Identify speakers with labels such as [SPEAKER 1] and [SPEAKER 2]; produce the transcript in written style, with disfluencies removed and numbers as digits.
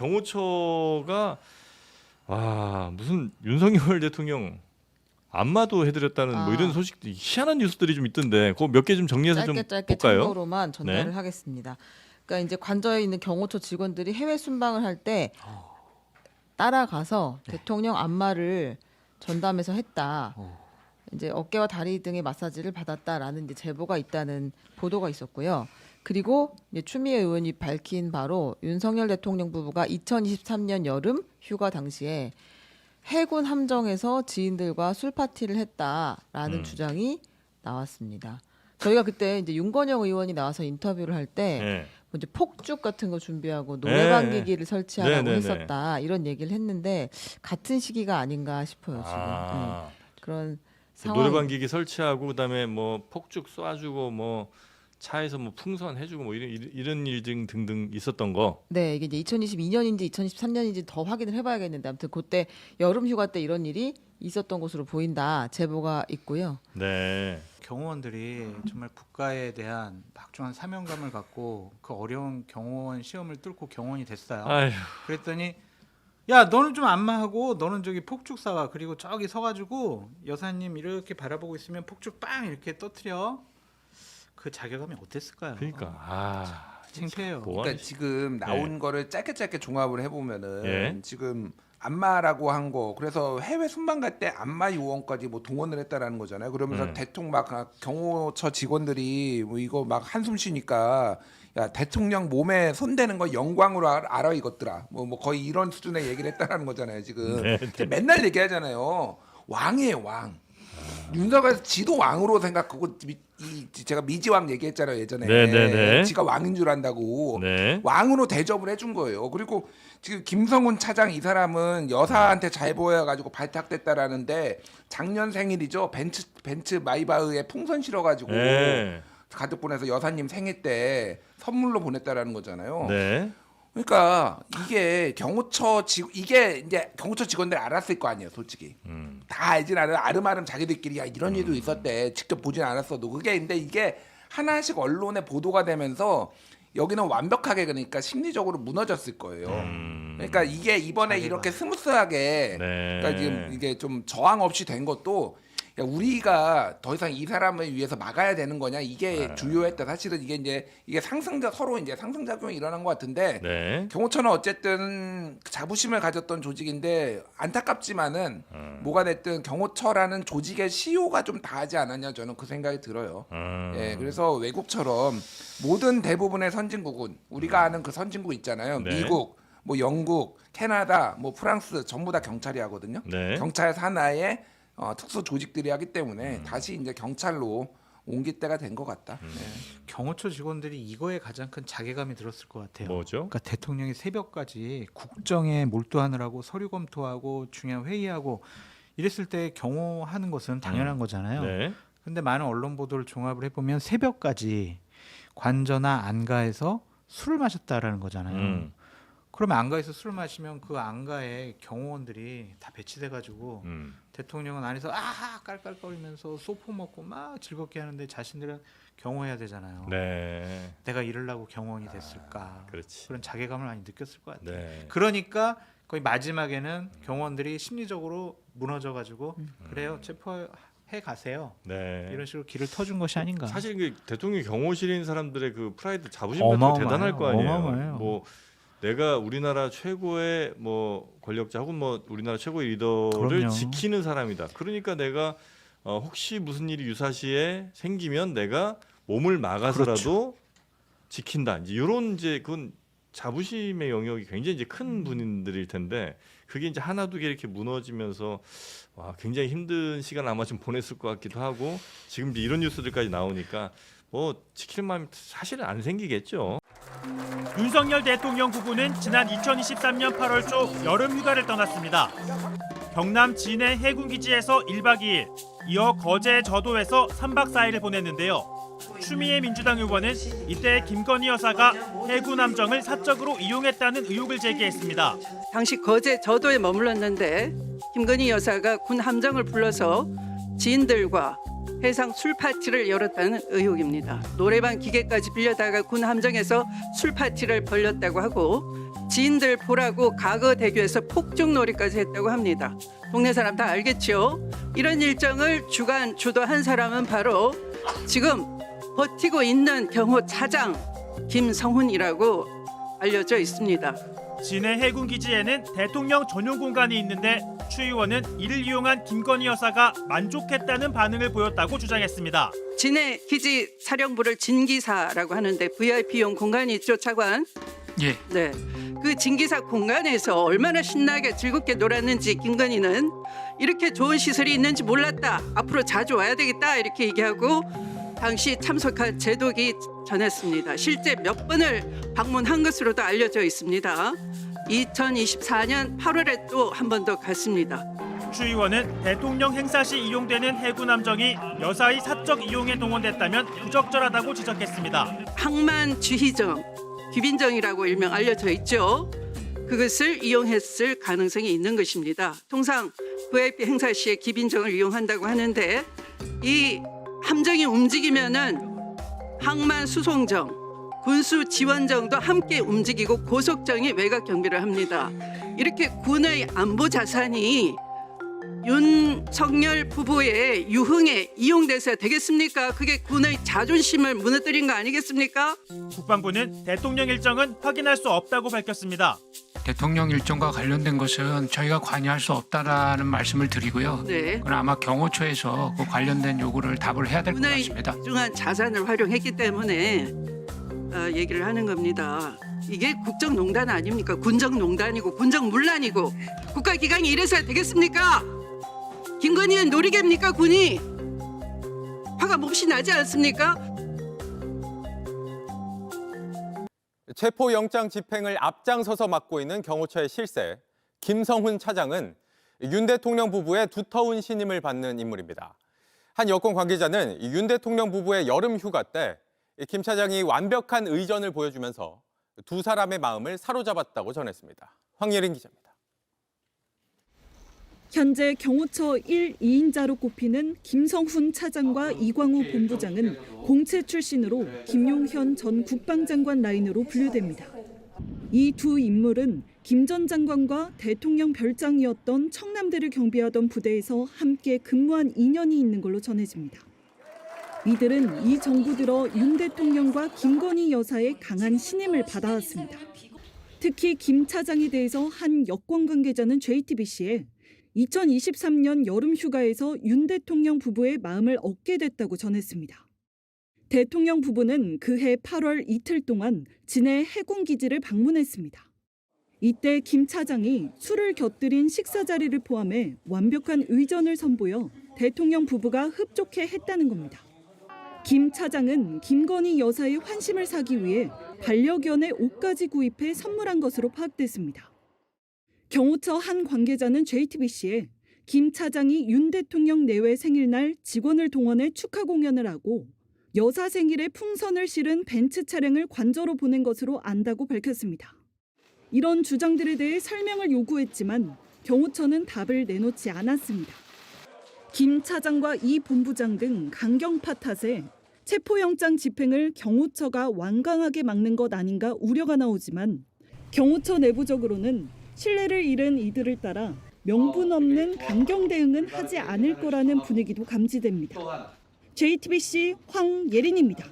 [SPEAKER 1] 경호처가 무슨 윤석열 대통령 안마도 해드렸다는 뭐 이런 소식, 희한한 뉴스들이 좀 있던데 그거 몇 개 좀 정리해서 좀
[SPEAKER 2] 짧게
[SPEAKER 1] 볼까요?
[SPEAKER 2] 참고로만 전달을 하겠습니다. 그러니까 이제 관저에 있는 경호처 직원들이 해외 순방을 할 때 따라가서 대통령 안마를 전담해서 했다. 이제 어깨와 다리 등의 마사지를 받았다라는 이제 제보가 있다는 보도가 있었고요. 그리고 이제 추미애 의원이 밝힌 바로 윤석열 대통령 부부가 2023년 여름 휴가 당시에 해군 함정에서 지인들과 술 파티를 했다라는 주장이 나왔습니다. 저희가 그때 이제 윤건영 의원이 나와서 인터뷰를 할 때 뭐 이제 폭죽 같은 거 준비하고 노래방 기기를 설치하라고 했었다 이런 얘기를 했는데 같은 시기가 아닌가 싶어요 지금. 그런 상황.
[SPEAKER 1] 노래방 기기 설치하고 그다음에 뭐 폭죽 쏴주고 뭐 차에서 뭐 풍선 해주고 뭐 이런 일 등등 있었던 거.
[SPEAKER 2] 네, 이게 이제 2022년인지 2023년인지 더 확인을 해봐야겠는데 아무튼 그때 여름 휴가 때 이런 일이 있었던 것으로 보인다 제보가 있고요.
[SPEAKER 1] 네.
[SPEAKER 3] 경호원들이 정말 국가에 대한 막중한 사명감을 갖고 그 어려운 경호원 시험을 뚫고 경호원이 됐어요.
[SPEAKER 1] 아휴.
[SPEAKER 3] 그랬더니 야 너는 좀 안마하고 너는 저기 폭죽 쏴와. 그리고 저기 서가지고 여사님 이렇게 바라보고 있으면 폭죽 빵 이렇게 터트려. 그 자괴감이 어땠을까요?
[SPEAKER 1] 그러니까
[SPEAKER 3] 창피해요.
[SPEAKER 4] 그러니까 지금 나온
[SPEAKER 1] 예.
[SPEAKER 4] 거를 짧게 조합을 해보면은
[SPEAKER 1] 예.
[SPEAKER 4] 지금 안마라고 한 거, 그래서 해외 순방 갈 때 안마 요원까지 뭐 동원을 했다라는 거잖아요. 그러면서 대통령 막 경호처 직원들이 뭐 이거 막 한숨 쉬니까 야 대통령 몸에 손대는 거 영광으로 알아 이것들아. 뭐 거의 이런 수준의 얘기를 했다라는 거잖아요. 지금 맨날 얘기하잖아요. 왕이에요 왕. 윤석열 지도 왕으로 생각하고 제가 미지왕 얘기했잖아요 예전에.
[SPEAKER 1] 네네네.
[SPEAKER 4] 지가 왕인 줄 안다고.
[SPEAKER 1] 네.
[SPEAKER 4] 왕으로 대접을 해준 거예요. 그리고 지금 김성훈 차장 이 사람은 여사한테 잘 보여가지고 발탁됐다라는데 작년 생일이죠. 벤츠 마이바흐에 풍선 실어가지고
[SPEAKER 1] 네.
[SPEAKER 4] 가득 보내서 여사님 생일 때 선물로 보냈다라는 거잖아요.
[SPEAKER 1] 네.
[SPEAKER 4] 그러니까 이게 이게 이제 경호처 직원들 알았을 거 아니에요, 솔직히. 다 알진 않아요. 아름아름 자기들끼리 야 이런 일도 있었대. 직접 보진 않았어도 근데 이게 하나씩 언론에 보도가 되면서 여기는 완벽하게 그러니까 심리적으로 무너졌을 거예요. 그러니까 이게 이번에 이렇게 스무스하게 그러니까 지금 이게 좀 저항 없이 된 것도 야, 우리가 더 이상 이 사람을 위해서 막아야 되는 거냐 이게 주요했다. 사실은 이게 서로 이제 상승작용이 일어난 것 같은데
[SPEAKER 1] 네.
[SPEAKER 4] 경호처는 어쨌든 자부심을 가졌던 조직인데 안타깝지만은 뭐가 됐든 경호처라는 조직의 시효가 좀 다하지 않았냐 저는 그 생각이 들어요. 예, 그래서 외국처럼 모든 대부분의 선진국은 우리가 아는 그 선진국 있잖아요.
[SPEAKER 1] 네.
[SPEAKER 4] 미국, 뭐 영국, 캐나다, 뭐 프랑스 전부 다 경찰이 하거든요.
[SPEAKER 1] 네.
[SPEAKER 4] 경찰 산하에 특수 조직들이 하기 때문에 다시 이제 경찰로 옮길 때가 된 것 같다.
[SPEAKER 3] 경호처 직원들이 이거에 가장 큰 자괴감이 들었을 것 같아요.
[SPEAKER 1] 뭐죠?
[SPEAKER 3] 그러니까 대통령이 새벽까지 국정에 몰두하느라고 서류 검토하고 중요한 회의하고 이랬을 때 경호하는 것은 당연한 거잖아요.
[SPEAKER 1] 네.
[SPEAKER 3] 근데 많은 언론 보도를 종합을 해보면 새벽까지 관저나 안가에서 술을 마셨다라는 거잖아요. 그러면 안가에서 술을 마시면 그 안가에 경호원들이 다 배치돼가지고 대통령은 안에서 깔깔거리면서 소포 먹고 막 즐겁게 하는데 자신들은 경호해야 되잖아요.
[SPEAKER 1] 네.
[SPEAKER 3] 내가 이러려고 경호원이 됐을까?
[SPEAKER 1] 그렇지.
[SPEAKER 3] 그런 자괴감을 많이 느꼈을 것 같아요.
[SPEAKER 1] 네.
[SPEAKER 3] 그러니까 거의 마지막에는 경호원들이 심리적으로 무너져가지고 그래요 체포해 가세요.
[SPEAKER 1] 네.
[SPEAKER 3] 이런 식으로 길을 터준 것이 아닌가.
[SPEAKER 1] 사실 그 대통령 경호실에 있는 사람들의 그 프라이드 자부심 같은 거
[SPEAKER 3] 어마어마해요.
[SPEAKER 1] 대단할 거 아니에요.
[SPEAKER 3] 어마어마해요.
[SPEAKER 1] 뭐 내가 우리나라 최고의 뭐 권력자 혹은 뭐 우리나라 최고의 리더를
[SPEAKER 3] 그럼요.
[SPEAKER 1] 지키는 사람이다. 그러니까 내가 혹시 무슨 일이 유사시에 생기면 내가 몸을 막아서라도
[SPEAKER 3] 그렇죠.
[SPEAKER 1] 지킨다. 이제 이런 이제 그건 자부심의 영역이 굉장히 이제 큰 분들일 텐데 그게 이제 하나 두 개 이렇게 무너지면서 와 굉장히 힘든 시간 아마 좀 보냈을 것 같기도 하고 지금 이제 이런 뉴스들까지 나오니까 뭐 지킬 마음이 사실은 안 생기겠죠.
[SPEAKER 5] 윤석열 대통령 부부는 지난 2023년 8월 초 여름 휴가를 떠났습니다. 경남 진해 해군기지에서 1박 2일, 이어 거제 저도에서 3박 4일을 보냈는데요. 추미애 민주당 의원은 이때 김건희 여사가 해군 함정을 사적으로 이용했다는 의혹을 제기했습니다.
[SPEAKER 6] 당시 거제 저도에 머물렀는데 김건희 여사가 군 함정을 불러서 지인들과 해상 술 파티를 열었다는 의혹입니다. 노래방 기계까지 빌려다가 군 함정에서 술 파티를 벌였다고 하고 지인들 보라고 과거 대교에서 폭죽놀이까지 했다고 합니다. 동네 사람 다 알겠죠? 이런 일정을 주도한 사람은 바로 지금 버티고 있는 경호 차장 김성훈이라고 알려져 있습니다.
[SPEAKER 5] 진해 해군기지에는 대통령 전용 공간이 있는데 추 의원은 이를 이용한 김건희 여사가 만족했다는 반응을 보였다고 주장했습니다.
[SPEAKER 6] 진해 기지 사령부를 진기사라고 하는데 VIP용 공간이 있죠, 차관?
[SPEAKER 7] 예.
[SPEAKER 6] 네. 그 진기사 공간에서 얼마나 신나게 즐겁게 놀았는지 김건희는 이렇게 좋은 시설이 있는지 몰랐다. 앞으로 자주 와야 되겠다. 이렇게 얘기하고 당시 참석한 제독이 전했습니다. 실제 몇 번을 방문한 것으로도 알려져 있습니다. 2024년 8월에 또 한 번 더 갔습니다.
[SPEAKER 5] 추 의원은 대통령 행사 시 이용되는 해군 함정이 여사의 사적 이용에 동원됐다면 부적절하다고 지적했습니다.
[SPEAKER 6] 항만 지휘정, 귀빈정이라고 일명 알려져 있죠. 그것을 이용했을 가능성이 있는 것입니다. 통상 VIP 행사 시에 귀빈정을 이용한다고 하는데 이 함정이 움직이면은 항만 수송정, 군수 지원정도 함께 움직이고 고속정이 외곽 경비를 합니다. 이렇게 군의 안보 자산이 윤석열 부부의 유흥에 이용돼서 되겠습니까? 그게 군의 자존심을 무너뜨린 거 아니겠습니까?
[SPEAKER 5] 국방부는 대통령 일정은 확인할 수 없다고 밝혔습니다.
[SPEAKER 7] 대통령 일정과 관련된 것은 저희가 관여할 수 없다라는 말씀을 드리고요.
[SPEAKER 6] 네.
[SPEAKER 7] 그건 아마 경호처에서 그 관련된 요구를 답을 해야 될 것
[SPEAKER 6] 군의
[SPEAKER 7] 같습니다.
[SPEAKER 6] 중요한 자산을 활용했기 때문에 얘기를 하는 겁니다. 이게 국정농단 아닙니까? 군정농단이고 군정문란이고 국가기강이 이래서야 되겠습니까? 김건희는 놀이개입니까? 군이? 화가 몹시 나지 않습니까?
[SPEAKER 8] 체포영장 집행을 앞장서서 맡고 있는 경호처의 실세 김성훈 차장은 윤 대통령 부부의 두터운 신임을 받는 인물입니다. 한 여권 관계자는 윤 대통령 부부의 여름 휴가 때 김 차장이 완벽한 의전을 보여주면서 두 사람의 마음을 사로잡았다고 전했습니다. 황예린 기자입니다.
[SPEAKER 9] 현재 경호처 1, 2인자로 꼽히는 김성훈 차장과 이광우 본부장은 공채 출신으로 김용현 전 국방장관 라인으로 분류됩니다. 이 두 인물은 김 전 장관과 대통령 별장이었던 청남대를 경비하던 부대에서 함께 근무한 인연이 있는 걸로 전해집니다. 이들은 이 정부 들어 윤 대통령과 김건희 여사의 강한 신임을 받아왔습니다. 특히 김 차장에 대해서 한 여권 관계자는 JTBC에 2023년 여름 휴가에서 윤 대통령 부부의 마음을 얻게 됐다고 전했습니다. 대통령 부부는 그해 8월 이틀 동안 진해 해군기지를 방문했습니다. 이때 김 차장이 술을 곁들인 식사 자리를 포함해 완벽한 의전을 선보여 대통령 부부가 흡족해 했다는 겁니다. 김 차장은 김건희 여사의 환심을 사기 위해 반려견의 옷까지 구입해 선물한 것으로 파악됐습니다. 경호처 한 관계자는 JTBC에 김 차장이 윤 대통령 내외 생일날 직원을 동원해 축하 공연을 하고 여사 생일에 풍선을 실은 벤츠 차량을 관저로 보낸 것으로 안다고 밝혔습니다. 이런 주장들에 대해 설명을 요구했지만 경호처는 답을 내놓지 않았습니다. 김 차장과 이 본부장 등 강경파 탓에 체포영장 집행을 경호처가 완강하게 막는 것 아닌가 우려가 나오지만 경호처 내부적으로는 신뢰를 잃은 이들을 따라 명분 없는 강경 대응은 하지 않을 거라는 분위기도 감지됩니다. JTBC 황예린입니다.